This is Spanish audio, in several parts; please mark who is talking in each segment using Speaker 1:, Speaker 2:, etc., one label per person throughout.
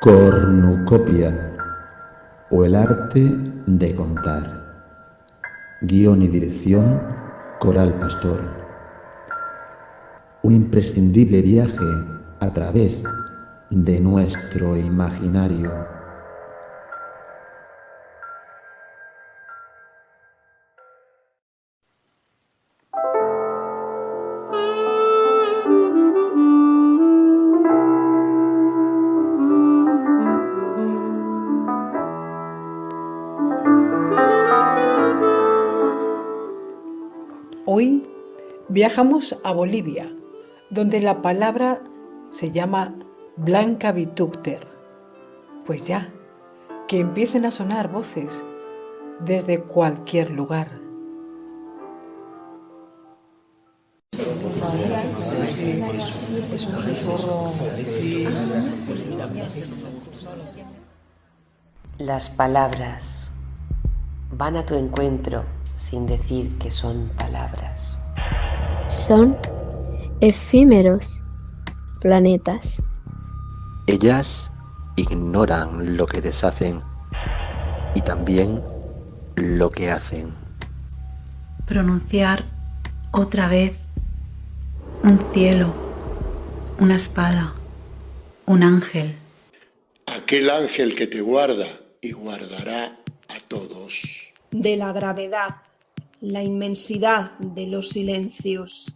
Speaker 1: Cornucopia, o el arte de contar. Guión y dirección, Coral Pastor. Un imprescindible viaje a través de nuestro imaginario.
Speaker 2: Hoy viajamos a Bolivia, donde la palabra se llama Blanca Vitúcter. Pues ya, que empiecen a sonar voces desde cualquier lugar.
Speaker 3: Las palabras van a tu encuentro sin decir que son palabras.
Speaker 4: Son efímeros planetas.
Speaker 1: Ellas ignoran lo que deshacen y también lo que hacen.
Speaker 5: Pronunciar otra vez un cielo, una espada, un ángel.
Speaker 6: Aquel ángel que te guarda y guardará a todos.
Speaker 7: De la gravedad, la inmensidad de los silencios.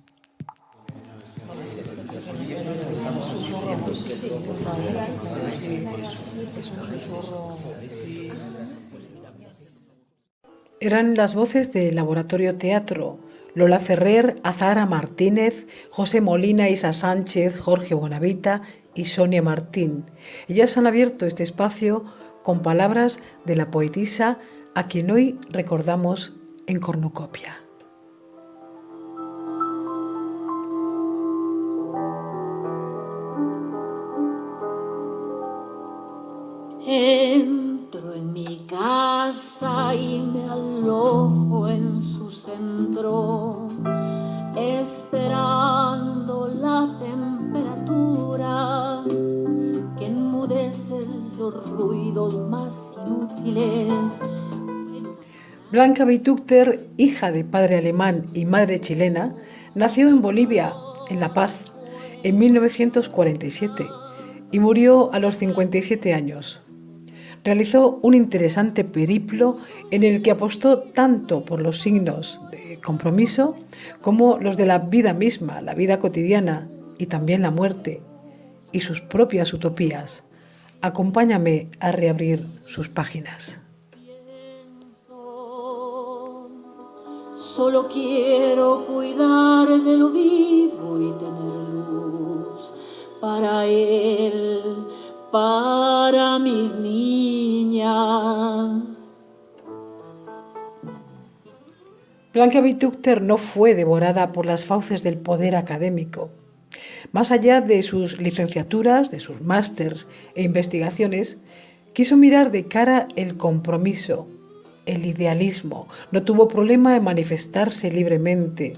Speaker 2: Eran las voces de Laboratorio Teatro, Lola Ferrer, Azahara Martínez, José Molina, Isa Sánchez, Jorge Bonavita y Sonia Martín. Ellas han abierto este espacio con palabras de la poetisa a quien hoy recordamos en Cornucopia.
Speaker 8: Entro en mi casa y me alojo en su centro, esperando la temperatura que enmudece los ruidos más inútiles.
Speaker 2: Blanca Vitúcter, hija de padre alemán y madre chilena, nació en Bolivia, en La Paz, en 1947 y murió a los 57 años. Realizó un interesante periplo en el que apostó tanto por los signos de compromiso como los de la vida misma, la vida cotidiana y también la muerte y sus propias utopías. Acompáñame a reabrir sus páginas.
Speaker 8: Solo quiero cuidar de lo vivo y tener luz para él, para mis niñas.
Speaker 2: Blanca Vitúcter no fue devorada por las fauces del poder académico. Más allá de sus licenciaturas, de sus másters e investigaciones, quiso mirar de cara el compromiso, el idealismo. No tuvo problema en manifestarse libremente,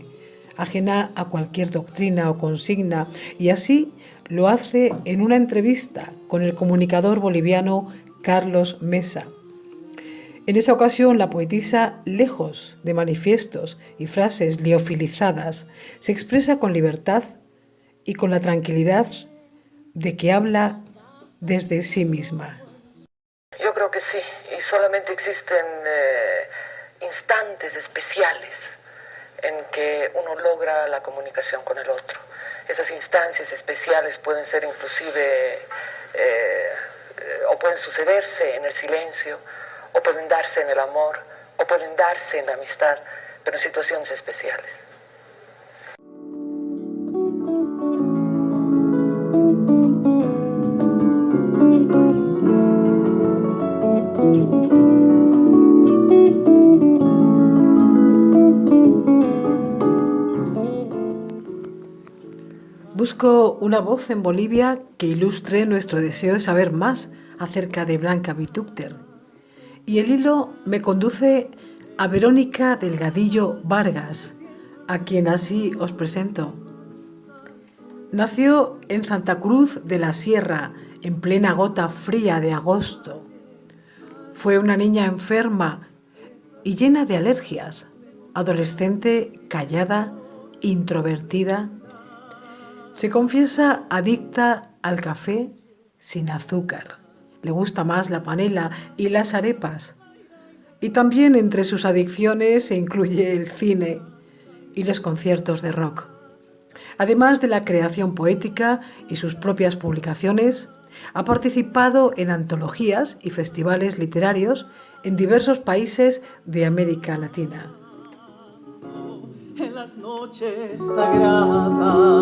Speaker 2: ajena a cualquier doctrina o consigna, y así lo hace en una entrevista con el comunicador boliviano Carlos Mesa. En esa ocasión, la poetisa, lejos de manifiestos y frases liofilizadas, se expresa con libertad y con la tranquilidad de que habla desde sí misma.
Speaker 9: Yo creo que sí, y solamente existen instantes especiales en que uno logra la comunicación con el otro. Esas instancias especiales pueden ser inclusive, o pueden sucederse en el silencio, o pueden darse en el amor, o pueden darse en la amistad, pero en situaciones especiales.
Speaker 2: Busco una voz en Bolivia que ilustre nuestro deseo de saber más acerca de Blanca Vitúcter. Y el hilo me conduce a Verónica Delgadillo Vargas, a quien así os presento. Nació en Santa Cruz de la Sierra, en plena gota fría de agosto. Fue una niña enferma y llena de alergias, adolescente callada, introvertida. Se confiesa adicta al café sin azúcar. Le gusta más la panela y las arepas. Y también entre sus adicciones se incluye el cine y los conciertos de rock. Además de la creación poética y sus propias publicaciones, ha participado en antologías y festivales literarios en diversos países de América Latina.
Speaker 10: En las noches sagradas.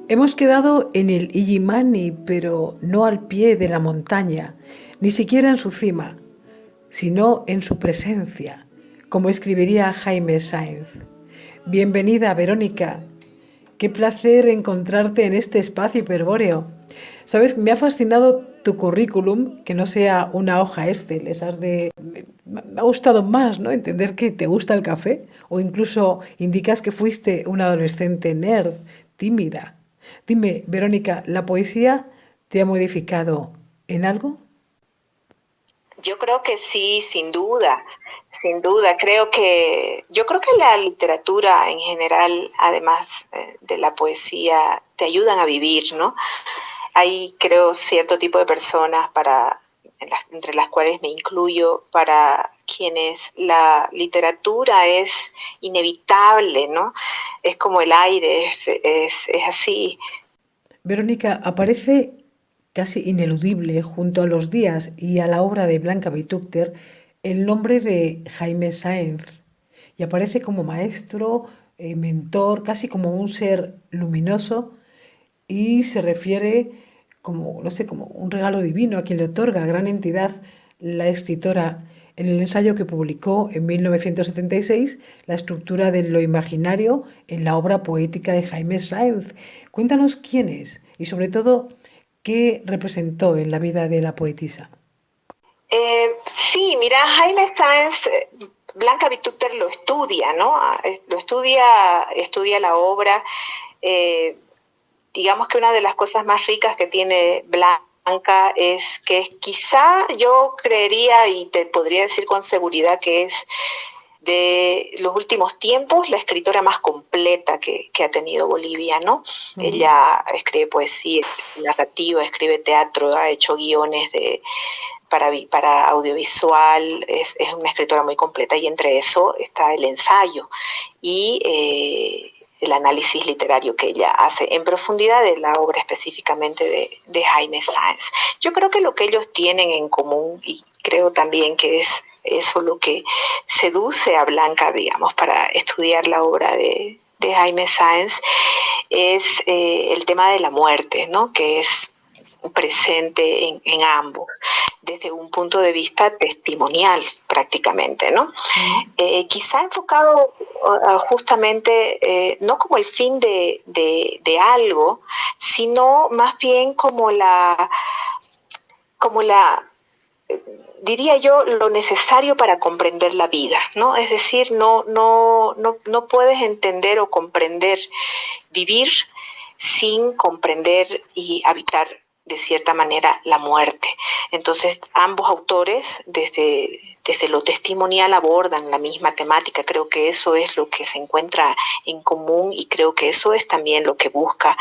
Speaker 2: Hemos quedado en el Illimani, pero no al pie de la montaña, ni siquiera en su cima, sino en su presencia, como escribiría Jaime Sáenz. Bienvenida, Verónica. Qué placer encontrarte en este espacio hiperbóreo. Sabes, me ha fascinado tu currículum, que no sea una hoja Excel, esas de... Me ha gustado más, ¿no? Entender que te gusta el café, o incluso indicas que fuiste una adolescente nerd, tímida. Dime, Verónica, ¿la poesía te ha modificado en algo?
Speaker 11: Yo creo que sí, sin duda, sin duda. Yo creo que la literatura en general, además de la poesía, te ayudan a vivir, ¿no? Hay, creo, cierto tipo de personas entre las cuales me incluyo, para quienes la literatura es inevitable, ¿no? Es como el aire, es así.
Speaker 2: Verónica, aparece casi ineludible junto a los días y a la obra de Blanca Vitúcter el nombre de Jaime Sáenz, y aparece como maestro, mentor, casi como un ser luminoso, y se refiere como, no sé, como un regalo divino a quien le otorga gran entidad la escritora en el ensayo que publicó en 1976, La estructura de lo imaginario en la obra poética de Jaime Sáenz. Cuéntanos quién es y sobre todo qué representó en la vida de la poetisa.
Speaker 11: Sí, mira, Jaime Sáenz, Blanca Vitúcter lo estudia, ¿no? Lo estudia la obra. Digamos que una de las cosas más ricas que tiene Blanca es que quizá yo creería y te podría decir con seguridad que es de los últimos tiempos la escritora más completa que ha tenido Bolivia, ¿no? Uh-huh. Ella escribe poesía, narrativa, escribe teatro, ha hecho guiones para audiovisual, es una escritora muy completa, y entre eso está el ensayo y el análisis literario que ella hace en profundidad de la obra específicamente de Jaime Sáenz. Yo creo que lo que ellos tienen en común, y creo también que es eso lo que seduce a Blanca, digamos, para estudiar la obra de Jaime Sáenz, es el tema de la muerte, ¿no? Que es presente en ambos, desde un punto de vista testimonial prácticamente, ¿no? Quizá enfocado justamente no como el fin de algo, sino más bien como diría yo, lo necesario para comprender la vida, ¿no? Es decir, no puedes entender o comprender vivir sin comprender y habitar de cierta manera la muerte. Entonces, ambos autores, desde lo testimonial, abordan la misma temática. Creo que eso es lo que se encuentra en común, y creo que eso es también lo que busca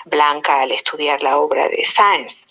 Speaker 11: Blanca al estudiar la obra de Sáenz.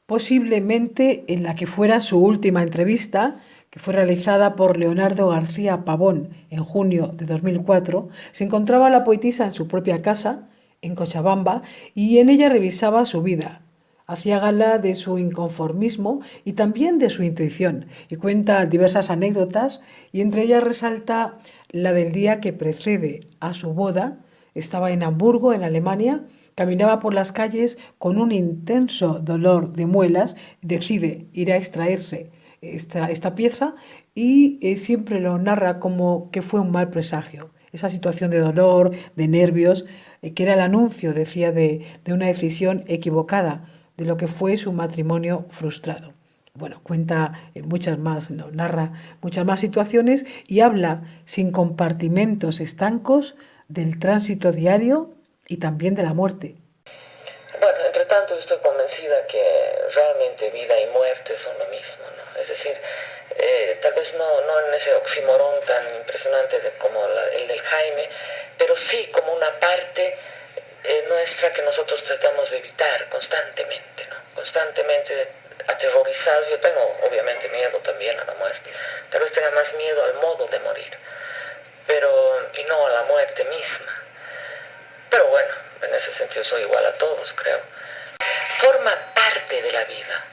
Speaker 2: Posiblemente en la que fuera su última entrevista, que fue realizada por Leonardo García Pavón en junio de 2004, se encontraba la poetisa en su propia casa, en Cochabamba, y en ella revisaba su vida. Hacía gala de su inconformismo y también de su intuición, y cuenta diversas anécdotas, y entre ellas resalta la del día que precede a su boda. Estaba en Hamburgo, en Alemania, caminaba por las calles con un intenso dolor de muelas, decide ir a extraerse esta pieza, y siempre lo narra como que fue un mal presagio. Esa situación de dolor, de nervios, que era el anuncio, decía, de una decisión equivocada, de lo que fue su matrimonio frustrado. Bueno, cuenta muchas más, narra muchas más situaciones y habla sin compartimentos estancos del tránsito diario y también de la muerte.
Speaker 9: Bueno, entre tanto yo estoy convencida que realmente vida y muerte son lo mismo, ¿no? Es decir, tal vez no en ese oxímoron tan impresionante como el del Jaime, pero sí como una parte nuestra que nosotros tratamos de evitar constantemente, ¿no? Constantemente aterrorizados. Yo tengo obviamente miedo también a la muerte, tal vez tenga más miedo al modo de morir, y no a la muerte misma. Pero bueno, en ese sentido soy igual a todos, creo. Forma parte de la vida,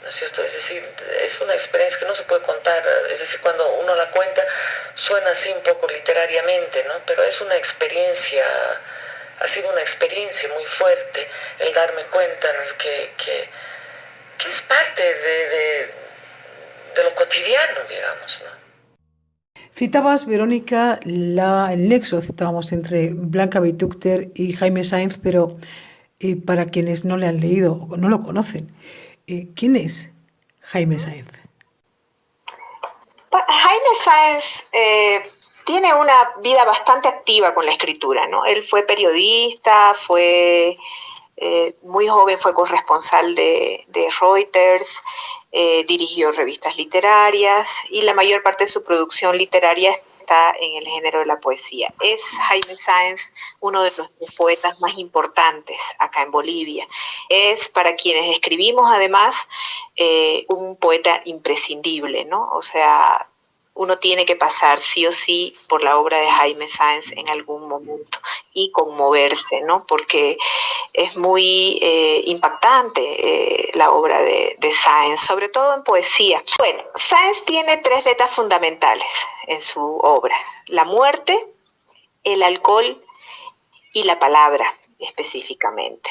Speaker 9: ¿no es cierto? Es decir, es una experiencia que no se puede contar, es decir, cuando uno la cuenta suena así un poco literariamente, ¿no? Pero es una experiencia, ha sido una experiencia muy fuerte el darme cuenta, ¿no? que es parte de lo cotidiano, digamos, ¿no?
Speaker 2: Citabas, Verónica, el nexo, citábamos entre Blanca Vitukter y Jaime Sáenz, pero para quienes no le han leído o no lo conocen, ¿quién es Jaime Sáenz?
Speaker 11: Jaime Sáenz tiene una vida bastante activa con la escritura, ¿no? Él fue periodista, muy joven fue corresponsal de Reuters, dirigió revistas literarias y la mayor parte de su producción literaria está en el género de la poesía. Es Jaime Sáenz uno de los poetas más importantes acá en Bolivia. Es, para quienes escribimos además, un poeta imprescindible, ¿no? O sea, uno tiene que pasar sí o sí por la obra de Jaime Sáenz en algún momento y conmoverse, ¿no? Porque es muy impactante la obra de Sáenz, sobre todo en poesía. Bueno, Sáenz tiene 3 vetas fundamentales en su obra: la muerte, el alcohol y la palabra, específicamente.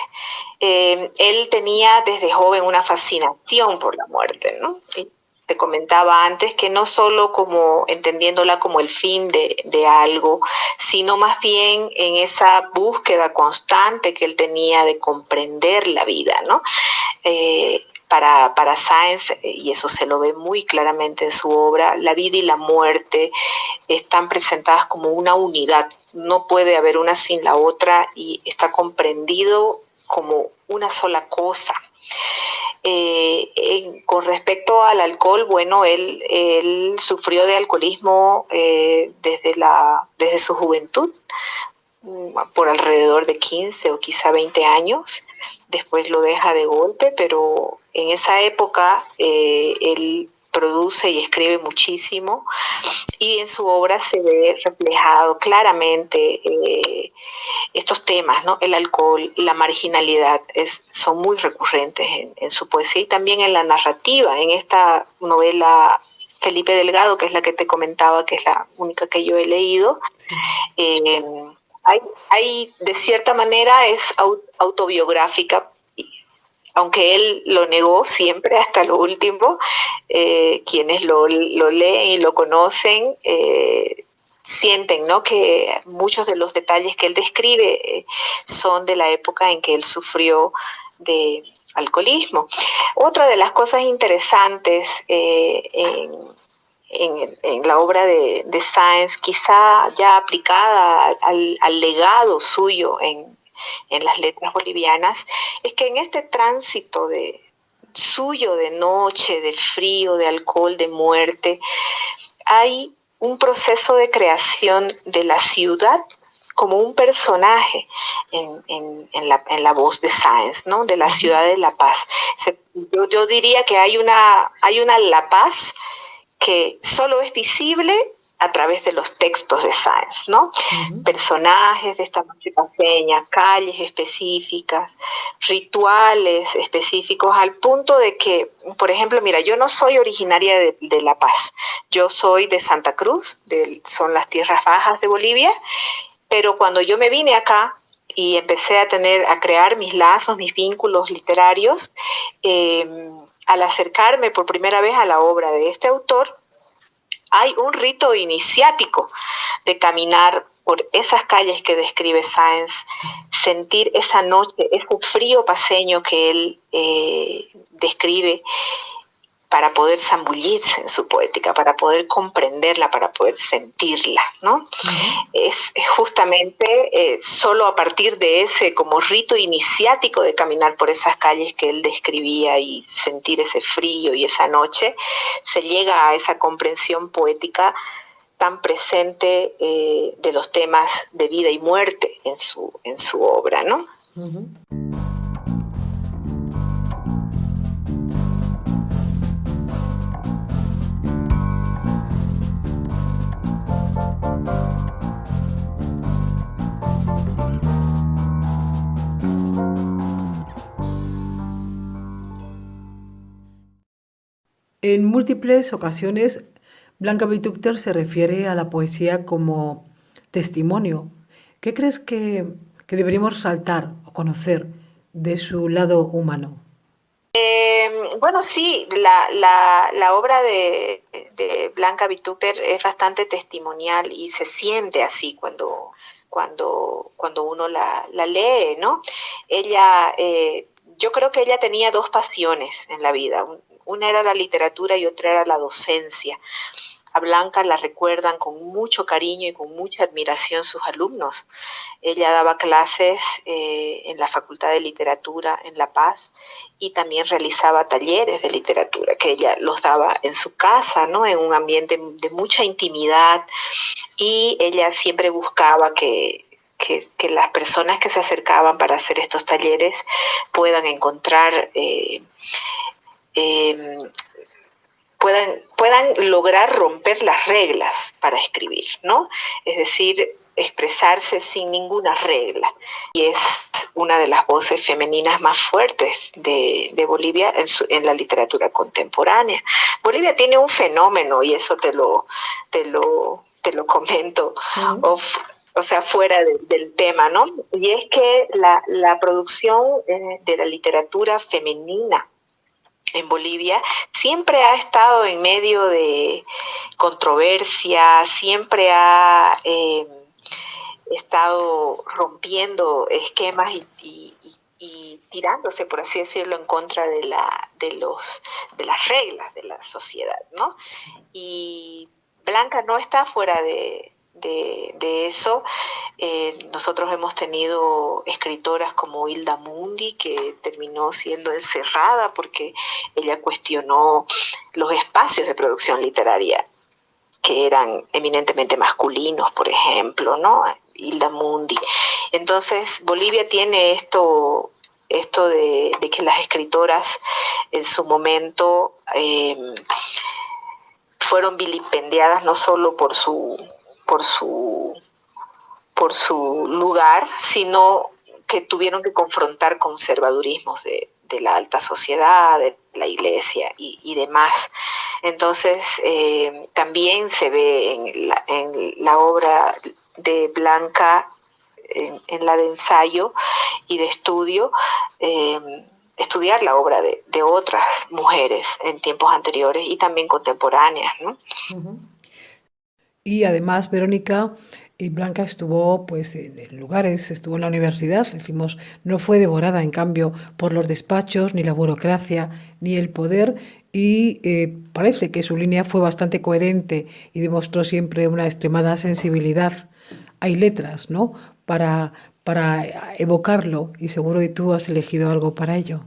Speaker 11: Él tenía desde joven una fascinación por la muerte, ¿no? Te comentaba antes que no solo como entendiéndola como el fin de algo, sino más bien en esa búsqueda constante que él tenía de comprender la vida, ¿no? Para Sáenz, y eso se lo ve muy claramente en su obra, la vida y la muerte están presentadas como una unidad. No puede haber una sin la otra y está comprendido como una sola cosa. Con respecto al alcohol, bueno, él sufrió de alcoholismo desde su juventud, por alrededor de 15 o quizá 20 años. Después lo deja de golpe, pero en esa época él produce y escribe muchísimo y en su obra se ve reflejado claramente estos temas, ¿no? El alcohol, la marginalidad son muy recurrentes en su poesía y también en la narrativa. En esta novela Felipe Delgado, que es la que te comentaba, que es la única que yo he leído, hay de cierta manera es autobiográfica, aunque él lo negó siempre hasta lo último. Quienes lo leen y lo conocen sienten, ¿no?, que muchos de los detalles que él describe son de la época en que él sufrió de alcoholismo. Otra de las cosas interesantes en la obra de Sáenz, quizá ya aplicada al legado suyo en las letras bolivianas, es que en este tránsito suyo de noche, de frío, de alcohol, de muerte, hay un proceso de creación de la ciudad como un personaje en la voz de Sáenz, ¿no? De la ciudad de La Paz. Yo diría que hay una La Paz que solo es visible a través de los textos de Sáenz, ¿no? Uh-huh. Personajes de esta noche paseña, calles específicas, rituales específicos, al punto de que, por ejemplo, mira, yo no soy originaria de La Paz, yo soy de Santa Cruz, son las tierras bajas de Bolivia, pero cuando yo me vine acá y empecé a crear mis lazos, mis vínculos literarios, al acercarme por primera vez a la obra de este autor, hay un rito iniciático de caminar por esas calles que describe Sáenz sentir esa noche, ese frío paceño que él describe, para poder zambullirse en su poética, para poder comprenderla, para poder sentirla, ¿no? Uh-huh. Es justamente solo a partir de ese como rito iniciático de caminar por esas calles que él describía y sentir ese frío y esa noche, se llega a esa comprensión poética tan presente de los temas de vida y muerte en su obra, ¿no? Uh-huh.
Speaker 2: En múltiples ocasiones, Blanca Vitúquter se refiere a la poesía como testimonio. ¿Qué crees que deberíamos resaltar o conocer de su lado humano?
Speaker 11: Bueno, sí, la obra de Blanca Vitúquter es bastante testimonial y se siente así cuando uno la lee, ¿no? Ella, yo creo que ella tenía dos pasiones en la vida. Una era la literatura y otra era la docencia. A Blanca la recuerdan con mucho cariño y con mucha admiración sus alumnos. Ella daba clases en la Facultad de Literatura en La Paz y también realizaba talleres de literatura que ella los daba en su casa, ¿no? En un ambiente de mucha intimidad, y ella siempre buscaba que las personas que se acercaban para hacer estos talleres puedan encontrar puedan lograr romper las reglas para escribir, ¿no? Es decir, expresarse sin ninguna regla. Y es una de las voces femeninas más fuertes de Bolivia en la literatura contemporánea. Bolivia tiene un fenómeno, y eso te lo comento, uh-huh. O sea, fuera del tema, ¿no? Y es que la producción de la literatura femenina en Bolivia siempre ha estado en medio de controversia, siempre ha estado rompiendo esquemas y tirándose, por así decirlo, en contra de las reglas de la sociedad, ¿no? Y Blanca no está fuera de eso. Nosotros hemos tenido escritoras como Hilda Mundi, que terminó siendo encerrada porque ella cuestionó los espacios de producción literaria que eran eminentemente masculinos, por ejemplo, ¿no? Hilda Mundi. Entonces, Bolivia tiene esto de que las escritoras en su momento fueron vilipendiadas no solo por su lugar, sino que tuvieron que confrontar conservadurismos de la alta sociedad, de la iglesia y demás. Entonces, también se ve en la obra de Blanca, en la de ensayo y de estudio, estudiar la obra de otras mujeres en tiempos anteriores y también contemporáneas, ¿no?
Speaker 2: Uh-huh. Y además, Verónica, Blanca estuvo pues en lugares, estuvo en la universidad, decimos, no fue devorada en cambio por los despachos, ni la burocracia, ni el poder, y parece que su línea fue bastante coherente y demostró siempre una extremada sensibilidad. Hay letras, ¿no?, para evocarlo, y seguro que tú has elegido algo para ello.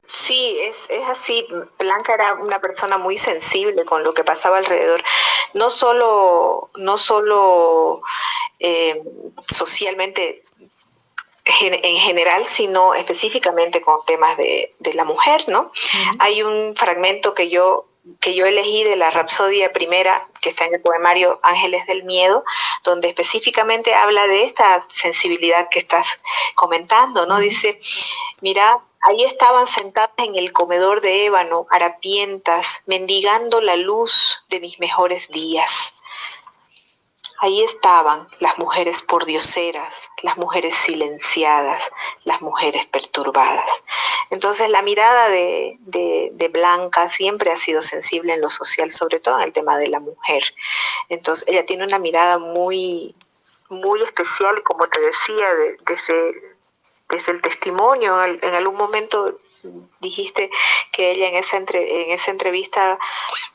Speaker 11: Sí, es así. Blanca era una persona muy sensible con lo que pasaba alrededor, no solo socialmente en general, sino específicamente con temas de la mujer, ¿no? Uh-huh. Hay un fragmento que yo elegí de la Rapsodia primera, que está en el poemario Ángeles del Miedo, donde específicamente habla de esta sensibilidad que estás comentando, ¿no? Uh-huh. Dice, mira, ahí estaban sentadas en el comedor de ébano, harapientas, mendigando la luz de mis mejores días. Ahí estaban las mujeres pordioseras, las mujeres silenciadas, las mujeres perturbadas. Entonces la mirada de Blanca siempre ha sido sensible en lo social, sobre todo en el tema de la mujer. Entonces ella tiene una mirada muy, muy especial, como te decía, desde el testimonio. En algún momento dijiste que ella en esa entrevista,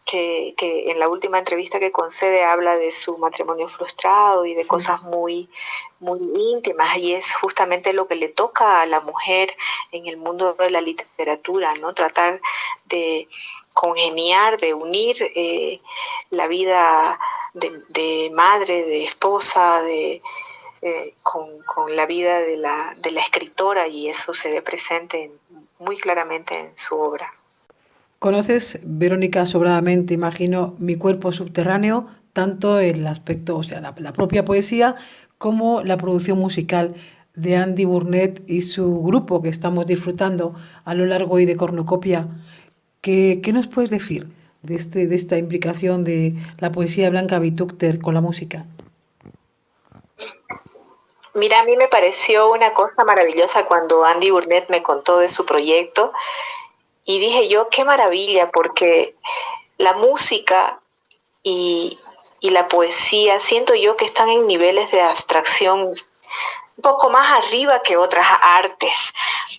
Speaker 11: que en la última entrevista que concede, habla de su matrimonio frustrado y de cosas muy, muy íntimas, y es justamente lo que le toca a la mujer en el mundo de la literatura, ¿no? Tratar de congeniar, de unir la vida de madre, de esposa, con la vida de la escritora, y eso se ve presente muy claramente en su obra.
Speaker 2: Conoces, Verónica, sobradamente, imagino, Mi cuerpo subterráneo, tanto el aspecto, o sea, la propia poesía, como la producción musical de Andy Burnett y su grupo que estamos disfrutando a lo largo y de Cornucopia. ¿Qué nos puedes decir de esta implicación de la poesía de Blanca Vitúcter con la música?
Speaker 11: Mira, a mí me pareció una cosa maravillosa cuando Andy Burnett me contó de su proyecto, y dije yo, qué maravilla, porque la música y la poesía siento yo que están en niveles de abstracción un poco más arriba que otras artes,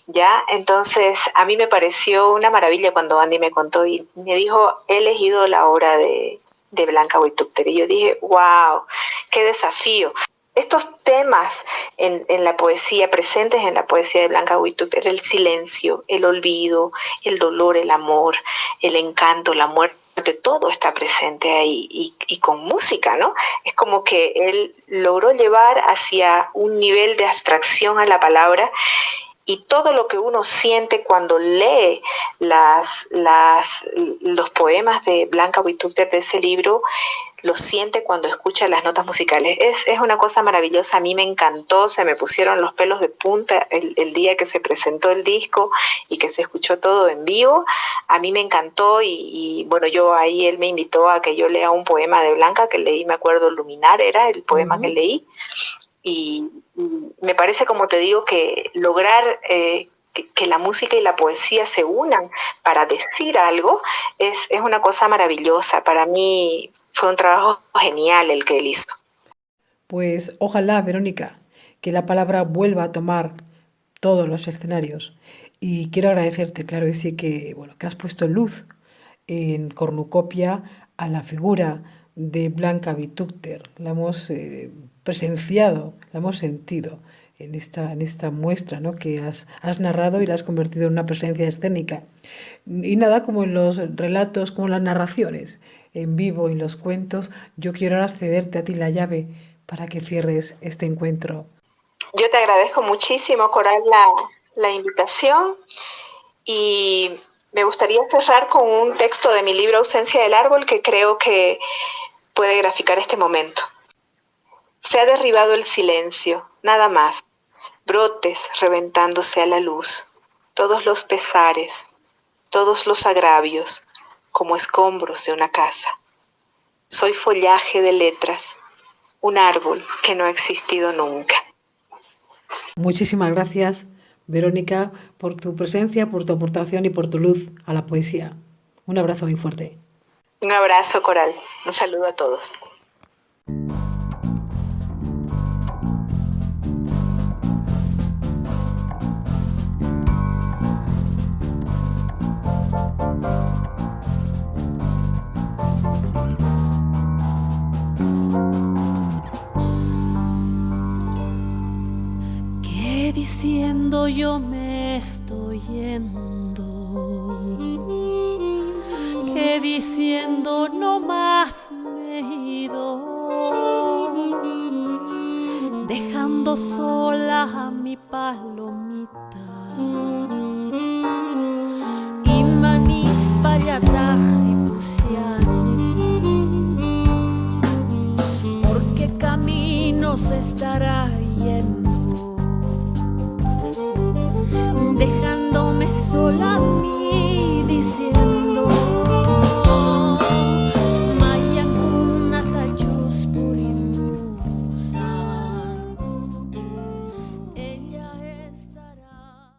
Speaker 11: ¿ya? Entonces, a mí me pareció una maravilla cuando Andy me contó y me dijo, he elegido la obra de Blanca Vitúcter, y yo dije, wow, qué desafío. Estos temas en la poesía, presentes en la poesía de Blanca Vitúcter, el silencio, el olvido, el dolor, el amor, el encanto, la muerte, todo está presente ahí, y con música, ¿no? Es como que él logró llevar hacia un nivel de abstracción a la palabra, y todo lo que uno siente cuando lee los poemas de Blanca Vitúcter, de ese libro, lo siente cuando escucha las notas musicales. Es una cosa maravillosa. A mí me encantó, se me pusieron los pelos de punta el día que se presentó el disco y que se escuchó todo en vivo. A mí me encantó, y bueno, él me invitó a que yo lea un poema de Blanca que leí, me acuerdo, Luminar era el poema que leí, y me parece, como te digo, que lograr que la música y la poesía se unan para decir algo es una cosa maravillosa. Para mí fue un trabajo genial el que él hizo.
Speaker 2: Pues ojalá, Verónica, que la palabra vuelva a tomar todos los escenarios. Y quiero agradecerte, claro, decir que has puesto luz en Cornucopia a la figura de Blanca Vitúcter. La hemos presenciado, la hemos sentido en esta muestra, ¿no?, que has narrado y la has convertido en una presencia escénica. Y nada, como en los relatos, como en las narraciones en vivo, en los cuentos, yo quiero ahora cederte a ti la llave para que cierres este encuentro.
Speaker 11: Yo te agradezco muchísimo, Coral, la invitación, y me gustaría cerrar con un texto de mi libro Ausencia del árbol que creo que puede graficar este momento. Se ha derribado el silencio, nada más, brotes reventándose a la luz, todos los pesares, todos los agravios, como escombros de una casa. Soy follaje de letras, un árbol que no ha existido nunca.
Speaker 2: Muchísimas gracias, Verónica, por tu presencia, por tu aportación y por tu luz a la poesía. Un abrazo muy fuerte.
Speaker 11: Un abrazo, Coral. Un saludo a todos.
Speaker 8: Que diciendo yo me estoy yendo, que diciendo no más me he ido, dejando sola a mi palomita. Imanis payatahri pusian, porque caminos estará yendo, dejándome sola a mí diciendo Mayankuna tayus purimusan, ella estará.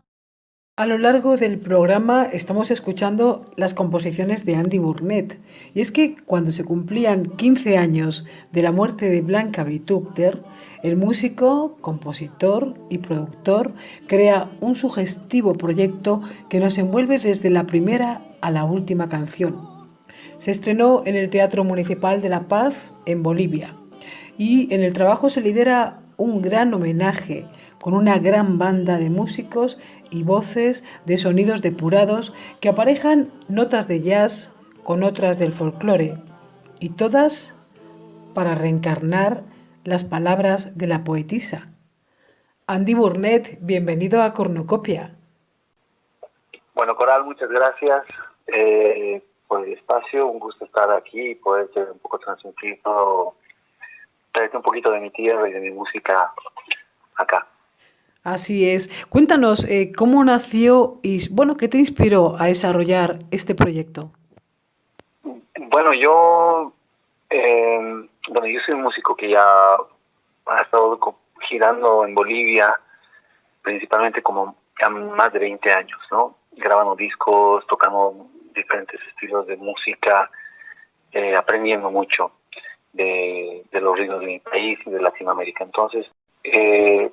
Speaker 2: A lo largo del programa estamos escuchando las composiciones de Andy Burnett. Y es que cuando se cumplían 15 años de la muerte de Blanca Vitúquter, el músico, compositor y productor crea un sugestivo proyecto que nos envuelve desde la primera a la última canción. Se estrenó en el Teatro Municipal de La Paz, en Bolivia. Y en el trabajo se lidera un gran homenaje con una gran banda de músicos y voces de sonidos depurados que aparejan notas de jazz con otras del folclore, y todas para reencarnar las palabras de la poetisa. Andy Burnett, bienvenido a Cornucopia.
Speaker 12: Bueno, Coral, muchas gracias por el espacio. Un gusto estar aquí y poder un poco transmitir todo, traerte un poquito de mi tierra y de mi música acá.
Speaker 2: Así es. Cuéntanos cómo nació y, bueno, qué te inspiró a desarrollar este proyecto.
Speaker 12: Bueno, yo soy un músico que ya ha estado girando en Bolivia, principalmente como ya más de 20 años, ¿no? Grabando discos, tocando diferentes estilos de música, aprendiendo mucho de los ritmos de mi país y de Latinoamérica. Entonces,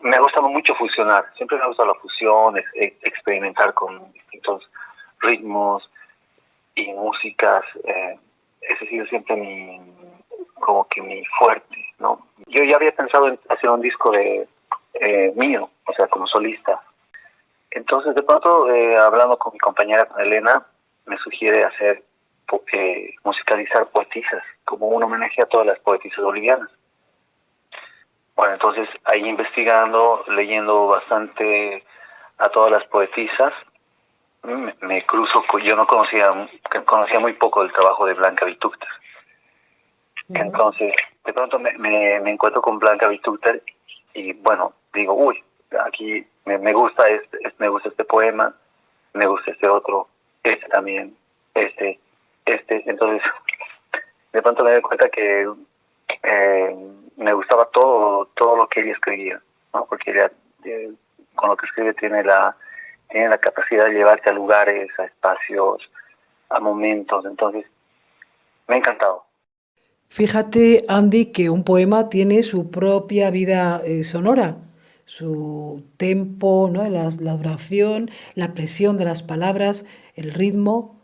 Speaker 12: me ha gustado mucho fusionar, siempre me ha gustado la fusión, experimentar con distintos ritmos y músicas. Ese ha sido siempre mi fuerte, ¿no? Yo ya había pensado en hacer un disco mío, o sea, como solista. Entonces, de pronto, hablando con mi compañera, con Elena, me sugiere musicalizar poetisas, como un homenaje a todas las poetisas bolivianas. Bueno, entonces ahí investigando, leyendo bastante a todas las poetisas, me cruzo, yo no conocía muy poco del trabajo de Blanca Vitúquter. Entonces, de pronto me encuentro con Blanca Vitúquter y bueno, digo, aquí me gusta este poema, me gusta este otro, este también, este. Entonces, de pronto me doy cuenta que me gustaba todo lo que ella escribía, ¿no? Porque ella con lo que escribe tiene la capacidad de llevarte a lugares, a espacios, a momentos. Entonces, me ha encantado.
Speaker 2: Fíjate, Andy, que un poema tiene su propia vida sonora, su tempo, ¿no? La duración, la presión de las palabras, el ritmo.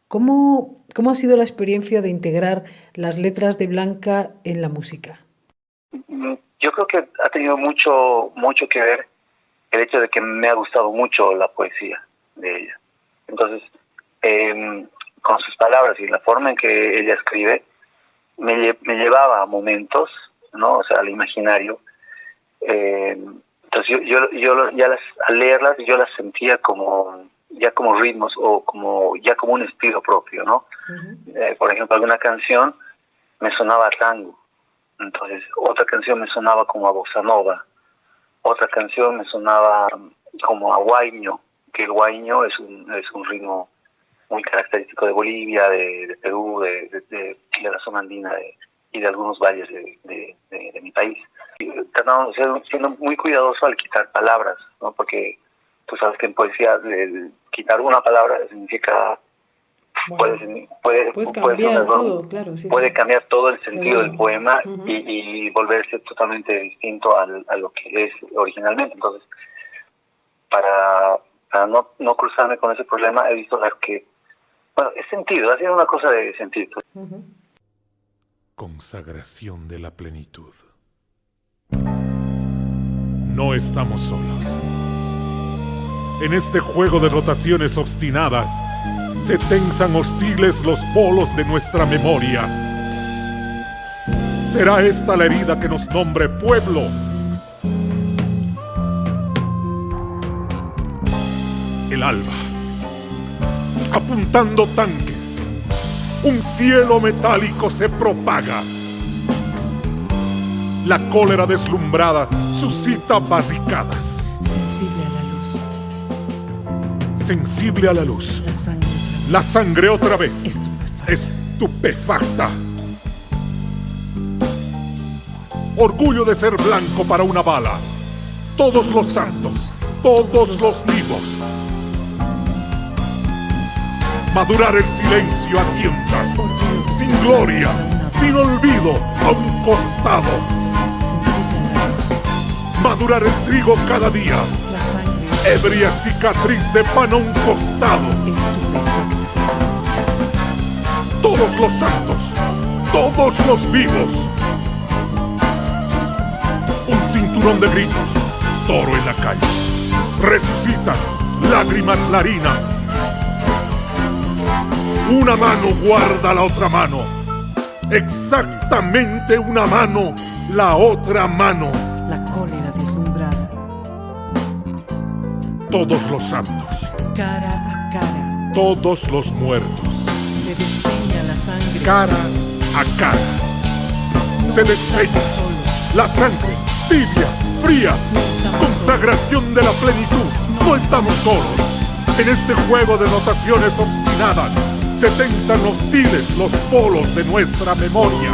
Speaker 2: ¿Cómo ha sido la experiencia de integrar las letras de Blanca en la música?
Speaker 12: Yo creo que ha tenido mucho que ver el hecho de que me ha gustado mucho la poesía de ella. Entonces, con sus palabras y la forma en que ella escribe, me llevaba a momentos, ¿no? O sea, al imaginario. Entonces, yo ya al leerlas, yo las sentía como ritmos o como un estilo propio, ¿no? Uh-huh. Por ejemplo, alguna canción me sonaba a tango, entonces otra canción me sonaba como a bossa nova, otra canción me sonaba como a huayño, que el huayño es un ritmo muy característico de Bolivia, de Perú, de la zona andina y de algunos valles de mi país. Tratando de siendo muy cuidadoso al quitar palabras, ¿no? Porque tú sabes que en poesía quitar una palabra significa
Speaker 2: puedes cambiar todo, claro, sí,
Speaker 12: puede cambiar todo el sentido del poema. Uh-huh. y volverse totalmente distinto a lo que es originalmente. Entonces, para no cruzarme con ese problema, he visto que es sentido, ha sido una cosa de sentido.
Speaker 2: Uh-huh.
Speaker 13: Consagración de la plenitud. No estamos solos. En este juego de rotaciones obstinadas, se tensan hostiles los polos de nuestra memoria. ¿Será esta la herida que nos nombre pueblo? El alba, apuntando tanques, un cielo metálico se propaga. La cólera deslumbrada suscita barricadas. Sensible a la luz. La sangre otra vez. Estupefacta. Orgullo de ser blanco para una bala. Todos los santos, todos los vivos. Madurar el silencio a tientas, sin gloria, sin olvido, a un costado. Madurar el trigo cada día, ebria cicatriz de pan a un costado. Todos los santos, todos los vivos. Un cinturón de gritos, toro en la calle. Resucitan, lágrimas la harina. Una mano guarda la otra mano. Exactamente una mano, la otra mano.
Speaker 10: La cólera deslumbrada.
Speaker 13: Todos los santos.
Speaker 10: Cara a cara.
Speaker 13: Todos los muertos.
Speaker 10: Se despeña la sangre.
Speaker 13: Cara a cara.
Speaker 10: No
Speaker 13: se despeña la sangre, tibia, fría. Consagración de la plenitud. No estamos solos. En este juego de notaciones obstinadas se tensan hostiles los polos de nuestra memoria.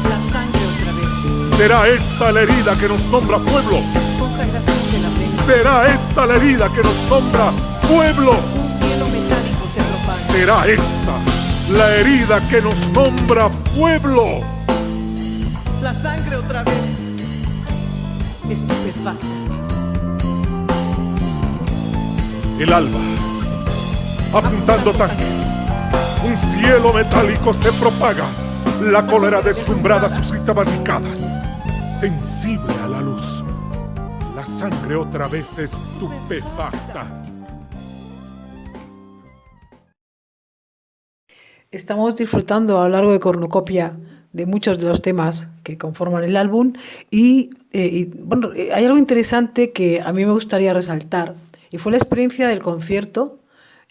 Speaker 10: La sangre otra vez.
Speaker 13: ¿Será esta la herida que nos nombra pueblo?
Speaker 10: Consagración de la plenitud.
Speaker 13: ¿Será esta la herida que nos nombra pueblo?
Speaker 10: Un cielo metálico se propaga.
Speaker 13: ¿Será esta la herida que nos nombra pueblo?
Speaker 10: La sangre otra vez. Estupefacta.
Speaker 13: El alba, apuntando tanques. Un cielo metálico se propaga. La cólera deslumbrada suscita barricadas. Sensible a la luz. La sangre otra vez estupefacta.
Speaker 2: Estamos disfrutando a lo largo de Cornucopia de muchos de los temas que conforman el álbum y bueno, hay algo interesante que a mí me gustaría resaltar y fue la experiencia del concierto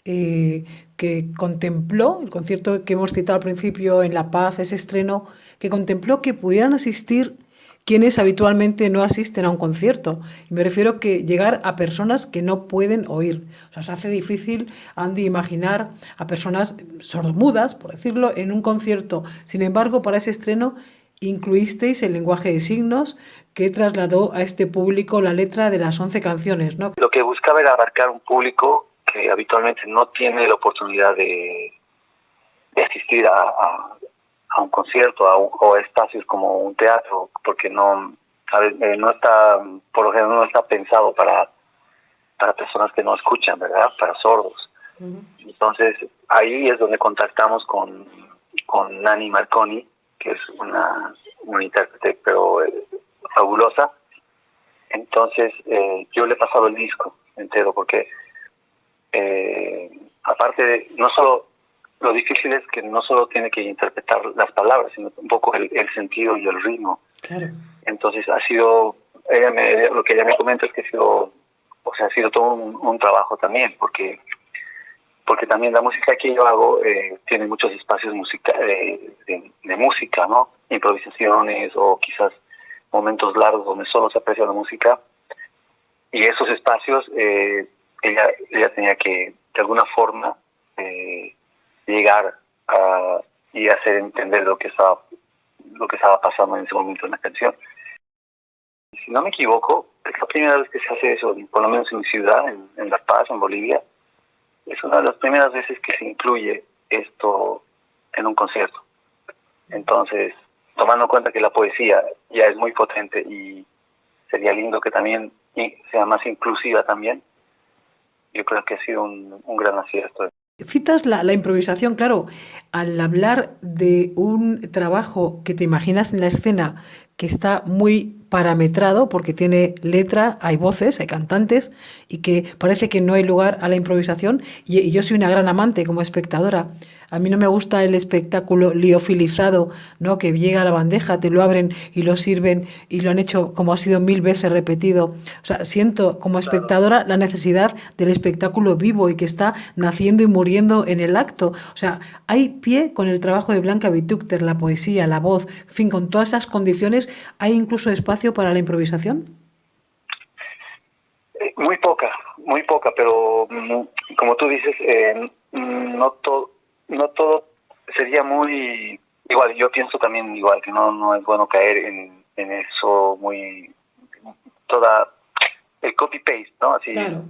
Speaker 2: que contempló, el concierto que hemos citado al principio en La Paz, ese estreno, que contempló que pudieran asistir quienes habitualmente no asisten a un concierto. Y me refiero que llegar a personas que no pueden oír. O sea, se hace difícil, Andy, imaginar a personas sordomudas, por decirlo, en un concierto. Sin embargo, para ese estreno incluisteis el lenguaje de signos que trasladó a este público la letra de las 11 canciones, ¿no?
Speaker 12: Lo que buscaba era abarcar un público que habitualmente no tiene la oportunidad de asistir a un concierto o a espacios como un teatro, porque no está, por lo general no está pensado para personas que no escuchan, ¿verdad? Para sordos. Uh-huh. Entonces ahí es donde contactamos con Nani Marconi, que es una intérprete pero fabulosa. Entonces yo le he pasado el disco entero porque aparte de, no solo lo difícil es que no solo tiene que interpretar las palabras, sino un poco el sentido y el ritmo.
Speaker 2: Claro.
Speaker 12: Entonces lo que ella me comenta es que ha sido todo un trabajo también, porque también la música que yo hago tiene muchos espacios de música, ¿no? Improvisaciones o quizás momentos largos donde solo se aprecia la música, y esos espacios ella tenía que de alguna forma llegar y hacer entender lo que estaba pasando en ese momento en la canción. Si no me equivoco, es la primera vez que se hace eso, por lo menos en mi ciudad, en La Paz, en Bolivia. Es una de las primeras veces que se incluye esto en un concierto. Entonces, tomando en cuenta que la poesía ya es muy potente y sería lindo que también sea más inclusiva también, yo creo que ha sido un gran acierto.
Speaker 2: Citas la improvisación, claro, al hablar de un trabajo que te imaginas en la escena que está muy parametrado porque tiene letra, hay voces, hay cantantes y que parece que no hay lugar a la improvisación, y yo soy una gran amante como espectadora. A mí no me gusta el espectáculo liofilizado, ¿no? Que llega a la bandeja, te lo abren y lo sirven y lo han hecho como ha sido 1000 veces repetido. O sea, siento como espectadora la necesidad del espectáculo vivo y que está naciendo y muriendo en el acto. O sea, hay pie con el trabajo de Blanca Vitúcter, la poesía, la voz, en fin, con todas esas condiciones, ¿hay incluso espacio para la improvisación?
Speaker 12: Muy poca, pero como tú dices, no todo sería muy igual. Yo pienso también igual que no es bueno caer en eso muy toda el copy paste, ¿no? Así,
Speaker 2: claro.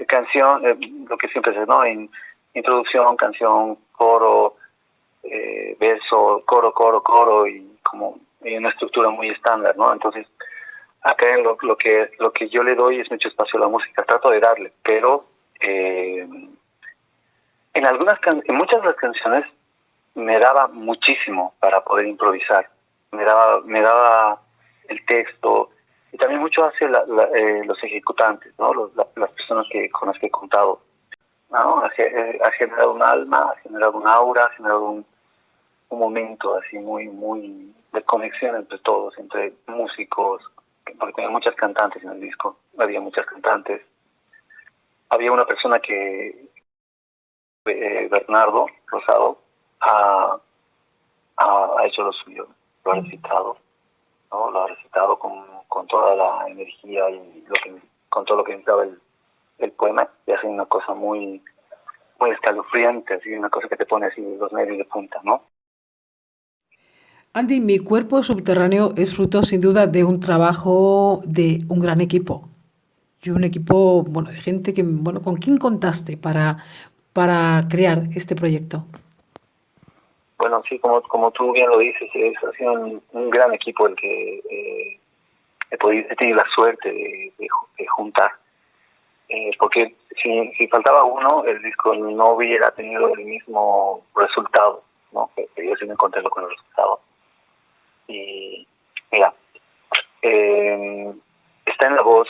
Speaker 12: Canción, lo que siempre se, ¿no? introducción, canción, coro, verso, coro y como en una estructura muy estándar, ¿no? Entonces, acá lo que yo le doy es mucho espacio a la música, trato de darle, pero en muchas de las canciones me daba muchísimo para poder improvisar, me daba el texto, y también mucho hace los ejecutantes, ¿no? Las personas con las que he contado, ¿no? Ha generado un alma, ha generado un aura, ha generado un momento así muy de conexión entre todos, entre músicos, porque había muchas cantantes en el disco, había muchas cantantes. Había una persona que, Bernardo Rosado, ha hecho lo suyo, lo ha recitado, ¿no? Lo ha recitado con toda la energía y con todo lo que necesitaba el poema, y hace una cosa muy escalofriante, así, una cosa que te pone así los nervios de punta, ¿no?
Speaker 2: Andy, Mi cuerpo subterráneo es fruto sin duda de un trabajo de un gran equipo. Y un equipo, bueno, de gente que, bueno, ¿con quién contaste para crear este proyecto?
Speaker 12: Bueno, sí, como tú bien lo dices, ha sido un gran equipo el que he tenido la suerte de juntar. Porque si faltaba uno, el disco no hubiera tenido el mismo resultado, ¿no? Que yo sí me encontré con el resultado. Y mira, está en la voz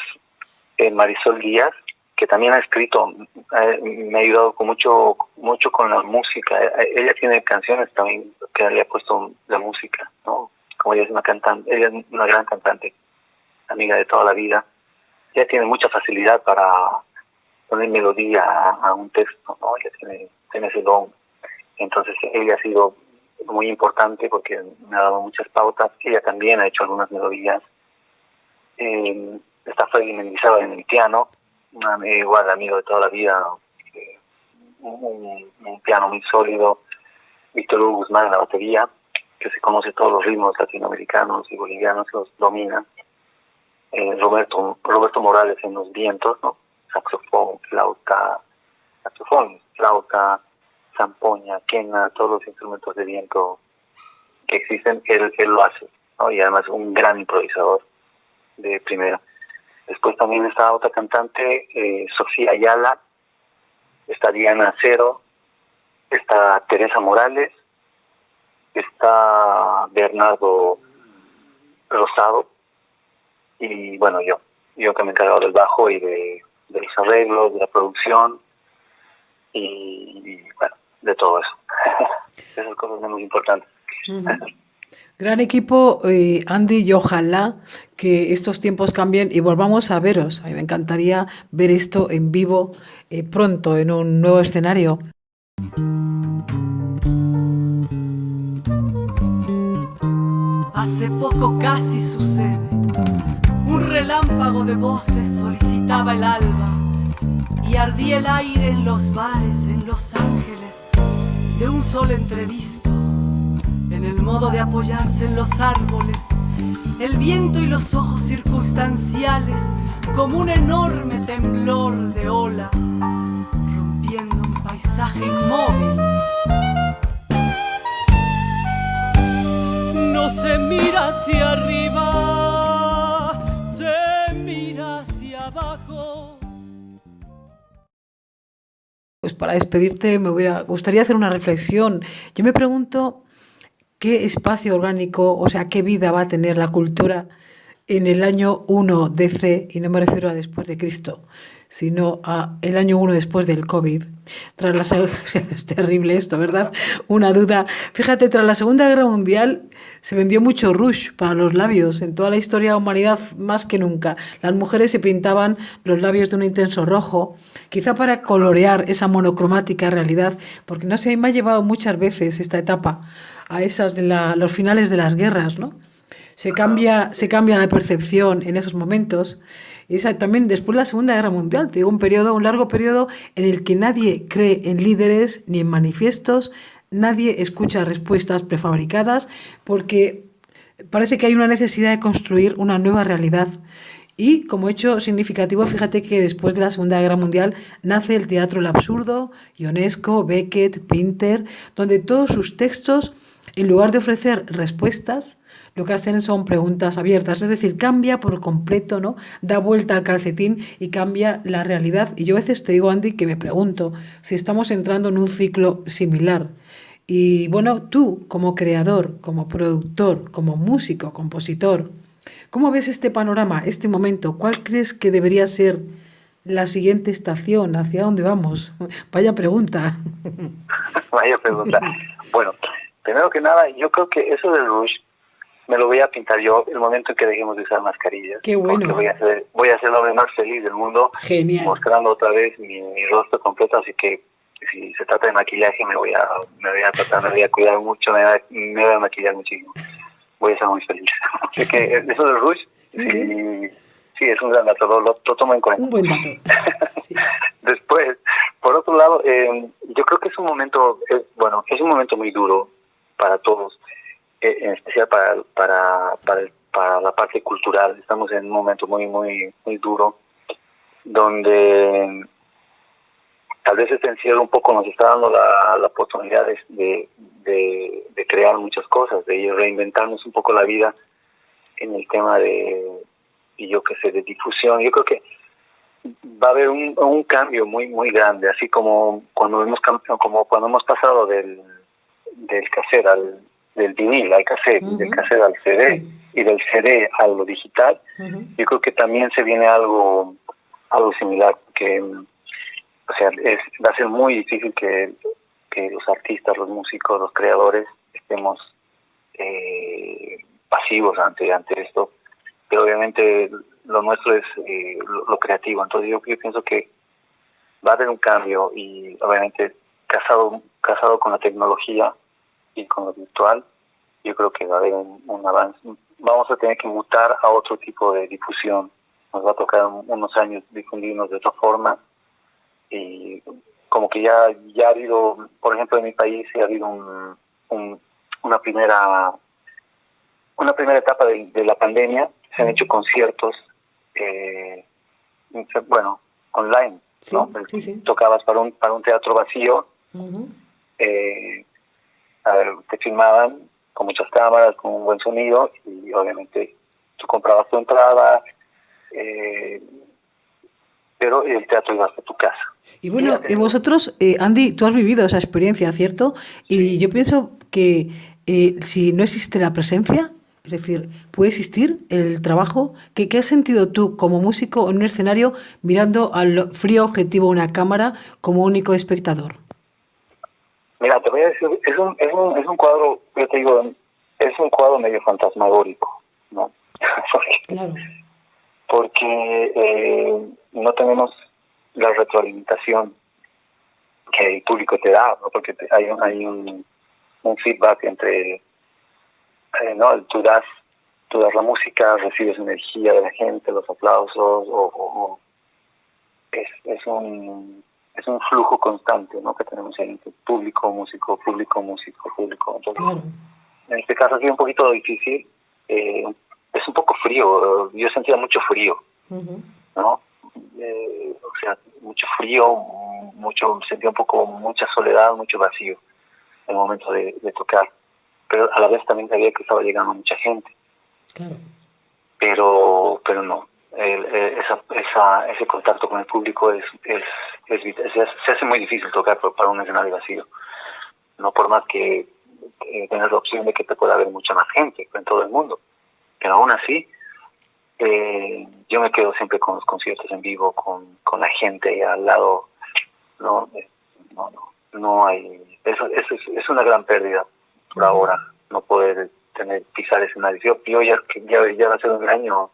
Speaker 12: Marisol Díaz, que también ha escrito, me ha ayudado con mucho con la música. Ella tiene canciones también que le ha puesto la música, ¿no? Como ella es una cantante, ella es una gran cantante, amiga de toda la vida. Ella tiene mucha facilidad para poner melodía a un texto, ¿no? Ella tiene ese don. Entonces ella ha sido muy importante porque me ha dado muchas pautas. Ella también ha hecho algunas melodías. Está Freddy Mendizábal en el piano, igual amigo de toda la vida, un piano muy sólido. Víctor Hugo Guzmán en la batería, que se conoce todos los ritmos latinoamericanos y bolivianos, los domina. Roberto Morales en los vientos, ¿no? Saxofón, flauta, zampoña, quena, todos los instrumentos de viento que existen, él lo hace, ¿no? Y además un gran improvisador de primera. Después también está otra cantante, Sofía Ayala, está Diana Acero, está Teresa Morales, está Bernardo Rosado, y bueno, yo que me he encargado del bajo y de los arreglos, de la producción y bueno, de todo eso. Esas cosas son muy importantes.
Speaker 2: Gran equipo, Andy, y ojalá que estos tiempos cambien y volvamos a veros. A mí me encantaría ver esto en vivo pronto en un nuevo escenario.
Speaker 10: Hace poco casi sucede. Un relámpago de voces solicitaba el alba y ardía el aire en los bares en Los Ángeles de un sol entrevisto, en el modo de apoyarse en los árboles, el viento y los ojos circunstanciales como un enorme temblor de ola, rompiendo un paisaje inmóvil. No se mira hacia arriba, se mira hacia abajo.
Speaker 2: Pues para despedirte me gustaría hacer una reflexión. Yo me pregunto qué espacio orgánico, o sea, qué vida va a tener la cultura en el año 1 DC, y no me refiero a después de Cristo, sino a el año 1 después del COVID. Es terrible esto, ¿verdad? Una duda. Fíjate, tras la Segunda Guerra Mundial se vendió mucho rouge para los labios. En toda la historia de la humanidad, más que nunca. Las mujeres se pintaban los labios de un intenso rojo, quizá para colorear esa monocromática realidad, porque no sé, a mí me ha llevado muchas veces esta etapa a esas de los finales de las guerras, ¿no? Se cambia la percepción en esos momentos. Y también después de la Segunda Guerra Mundial, te digo, un largo periodo en el que nadie cree en líderes ni en manifiestos, nadie escucha respuestas prefabricadas, porque parece que hay una necesidad de construir una nueva realidad. Y como hecho significativo, fíjate que después de la Segunda Guerra Mundial nace el teatro El Absurdo, Ionesco, Beckett, Pinter, donde todos sus textos, en lugar de ofrecer respuestas, lo que hacen son preguntas abiertas, es decir, cambia por completo, ¿no? Da vuelta al calcetín y cambia la realidad. Y yo a veces te digo, Andy, que me pregunto si estamos entrando en un ciclo similar. Y bueno, tú como creador, como productor, como músico, compositor, ¿cómo ves este panorama, este momento? ¿Cuál crees que debería ser la siguiente estación? ¿Hacia dónde vamos? Vaya pregunta.
Speaker 12: Vaya pregunta. Bueno, primero que nada, yo creo que eso del rush me lo voy a pintar yo el momento en que dejemos de usar mascarillas.
Speaker 2: Qué bueno.
Speaker 12: Porque voy a ser el hombre más feliz del mundo.
Speaker 2: Genial.
Speaker 12: Mostrando otra vez mi rostro completo, así que si se trata de maquillaje me voy a cuidar mucho, me voy a maquillar muchísimo. Voy a ser muy feliz. Así que eso del rush, sí, es un gran dato, lo tomo en cuenta.
Speaker 2: Un buen dato. Sí.
Speaker 12: Después, por otro lado, yo creo que es un momento muy duro para todos, en especial para la parte cultural. Estamos en un momento muy, muy, muy duro, donde tal vez este encierro un poco nos está dando la oportunidad de crear muchas cosas, de reinventarnos un poco la vida en el tema de difusión. Yo creo que va a haber un cambio muy, muy grande, así como cuando hemos pasado del cassette del vinil al cassette, del cassette al CD, y del CD a lo digital. Yo creo que también se viene algo similar, que va a ser muy difícil que los artistas, los músicos, los creadores estemos pasivos ante esto, pero obviamente lo nuestro es lo creativo. Entonces yo pienso que va a haber un cambio, y obviamente casado con la tecnología y con lo virtual, yo creo que va a haber un avance. Vamos a tener que mutar a otro tipo de difusión. Nos va a tocar unos años difundirnos de otra forma, y como que ya ha habido, por ejemplo, en mi país ha habido una primera etapa de la pandemia. Se han hecho conciertos, online,
Speaker 2: sí,
Speaker 12: ¿no?
Speaker 2: Sí.
Speaker 12: Tocabas para un teatro vacío. Te filmaban con muchas cámaras, con un buen sonido, y obviamente tú comprabas tu entrada, pero el teatro iba hasta tu casa.
Speaker 2: Y bueno, vosotros, Andy, tú has vivido esa experiencia, ¿cierto? Y yo pienso que si no existe la presencia, es decir, puede existir el trabajo. ¿Qué has sentido tú como músico en un escenario mirando al frío objetivo una cámara como único espectador?
Speaker 12: Mira, te voy a decir, es un cuadro, yo te digo, es un cuadro medio fantasmagórico, ¿no?
Speaker 2: Claro.
Speaker 12: Porque no tenemos la retroalimentación que el público te da, ¿no? Porque hay un feedback entre, ¿no? Tú das la música, recibes energía de la gente, los aplausos, es un flujo constante, ¿no? Que tenemos ahí entre público, músico, público, músico, público. Entonces,
Speaker 2: claro.
Speaker 12: En este caso ha sido un poquito difícil. Es un poco frío. Yo sentía mucho frío, ¿no? Mucho frío, sentía un poco mucha soledad, mucho vacío en el momento de tocar. Pero a la vez también sabía que estaba llegando mucha gente.
Speaker 2: Claro.
Speaker 12: Pero no. Ese contacto con el público se hace muy difícil tocar para un escenario vacío. No por más que tengas la opción de que te pueda ver mucha más gente en todo el mundo. Pero aún así, yo me quedo siempre con los conciertos en vivo, con la gente al lado. No hay. Eso es una gran pérdida por ahora, no poder pisar escenarios. Yo ya va a ser un año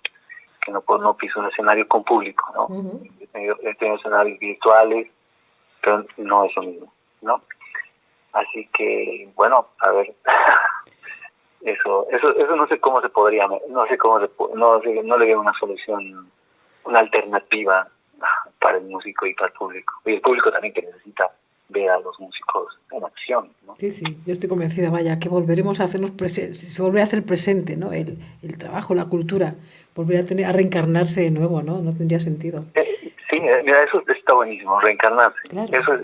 Speaker 12: que no piso un escenario con público, ¿no? He tenido escenarios virtuales, pero no es lo mismo, ¿no? Así que, bueno, a ver, eso no sé cómo se podría, no le veo una solución, una alternativa para el músico y para el público. Y el público también, que necesita ver a los músicos en acción, ¿no?
Speaker 2: Sí, sí, yo estoy convencida, vaya, que volveremos a hacernos presentes, se volverá a hacer presente, ¿no? El trabajo, la cultura, volverá a reencarnarse de nuevo, ¿no? No tendría sentido.
Speaker 12: Sí, mira, eso está buenísimo, reencarnarse.
Speaker 2: Claro.
Speaker 12: Esa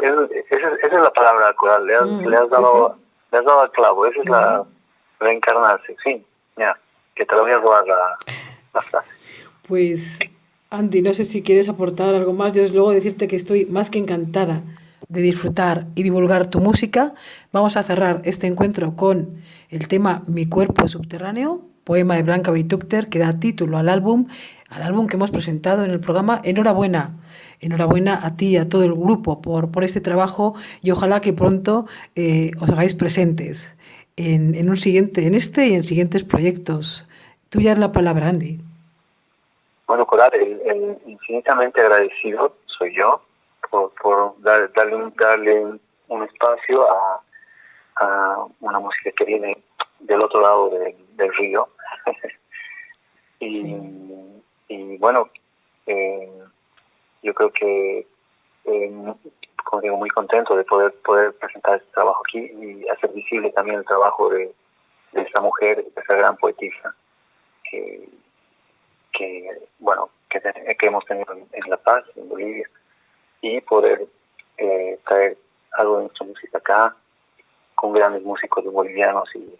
Speaker 12: es la palabra actual, le has dado al clavo, esa es la reencarnarse, sí, ya, que te lo voy a robar la frase.
Speaker 2: Pues, Andy, no sé si quieres aportar algo más. Yo, desde luego, decirte que estoy más que encantada de disfrutar y divulgar tu música. Vamos a cerrar este encuentro con el tema Mi cuerpo subterráneo, poema de Blanca Beitúcter, que da título al álbum que hemos presentado en el programa. Enhorabuena a ti y a todo el grupo por este trabajo, y ojalá que pronto os hagáis presentes en este y en siguientes proyectos. Tuya es la palabra, Andy.
Speaker 12: Bueno, Coral, el infinitamente agradecido soy yo por darle un espacio a una música que viene del otro lado del río. Y bueno, yo creo que, como digo, muy contento de poder presentar este trabajo aquí y hacer visible también el trabajo de esta mujer, de esa gran poetisa que hemos tenido en La Paz, en Bolivia, y poder traer algo de nuestra música acá con grandes músicos bolivianos, y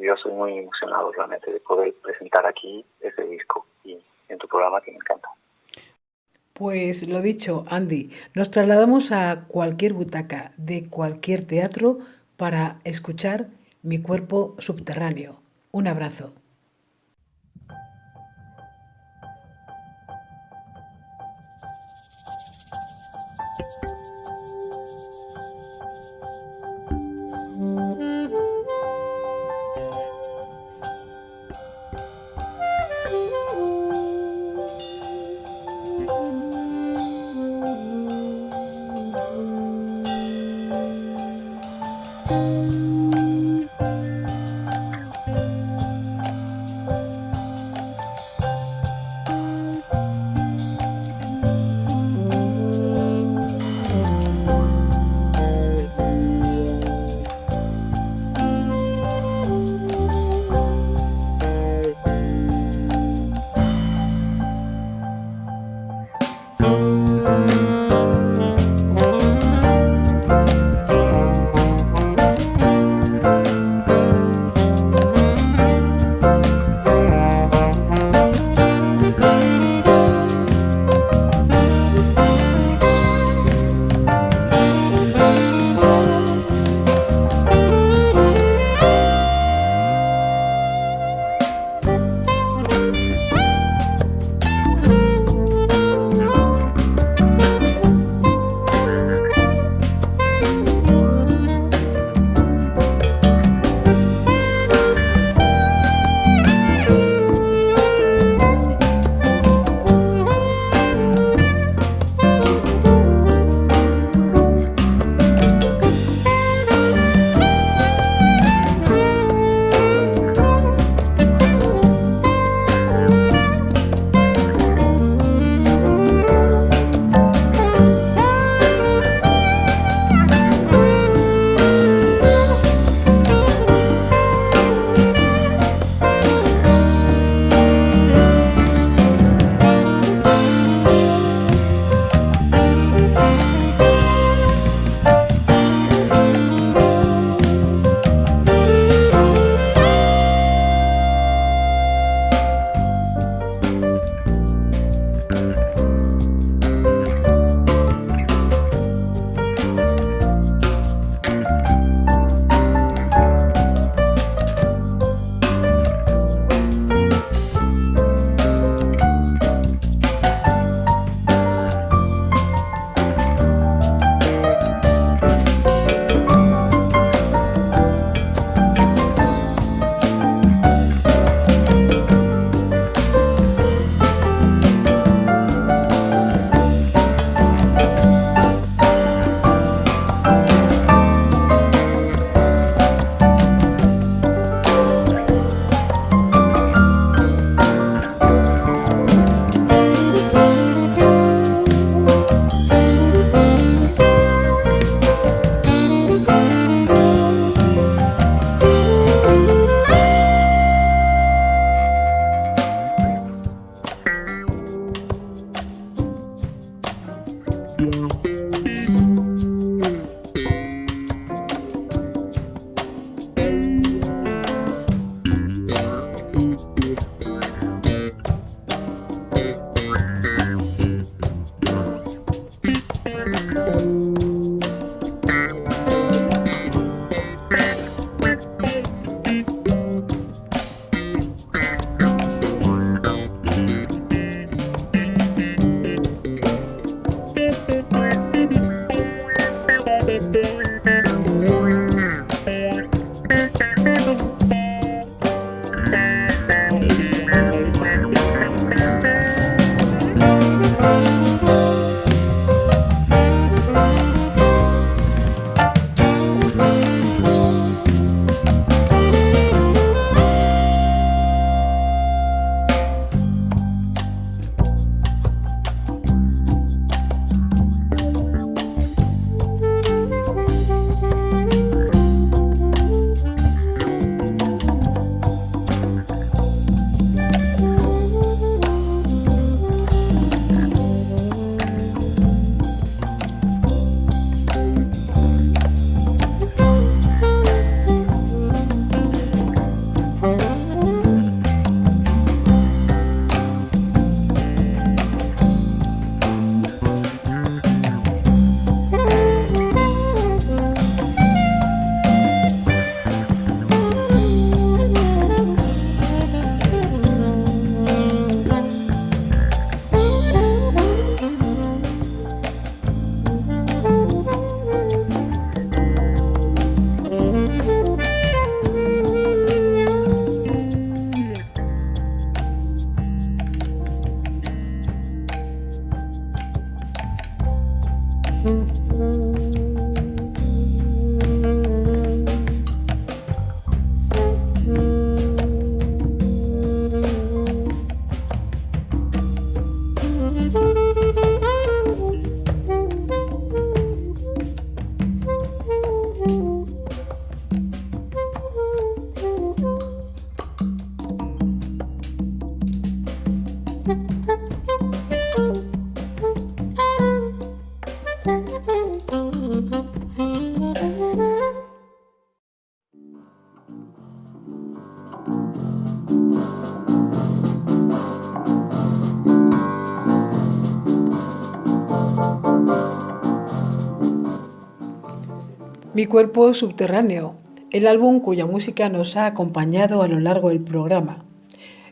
Speaker 12: yo soy muy emocionado realmente de poder presentar aquí ese disco y en tu programa, que me encanta.
Speaker 2: Pues lo dicho, Andy, nos trasladamos a cualquier butaca de cualquier teatro para escuchar Mi cuerpo subterráneo. Un abrazo. Mi cuerpo subterráneo, el álbum cuya música nos ha acompañado a lo largo del programa.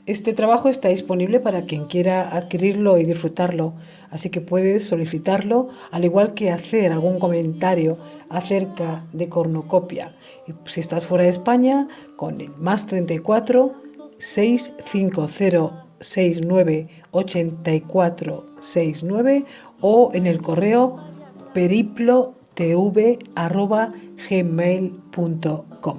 Speaker 2: Este trabajo está disponible para quien quiera adquirirlo y disfrutarlo, así que puedes solicitarlo, al igual que hacer algún comentario acerca de Cornucopia. Y si estás fuera de España, con el +34 650 69 84 69 o en el correo periplotv@gmail.com.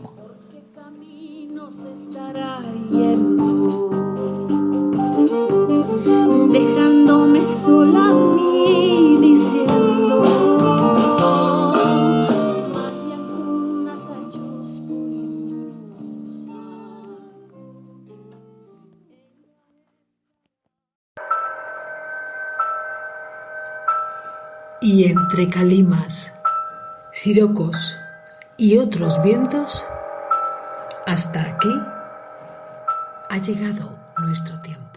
Speaker 8: Dejándome sola a mí diciendo
Speaker 2: y entre calimas, sirocos y otros vientos, hasta aquí ha llegado nuestro tiempo.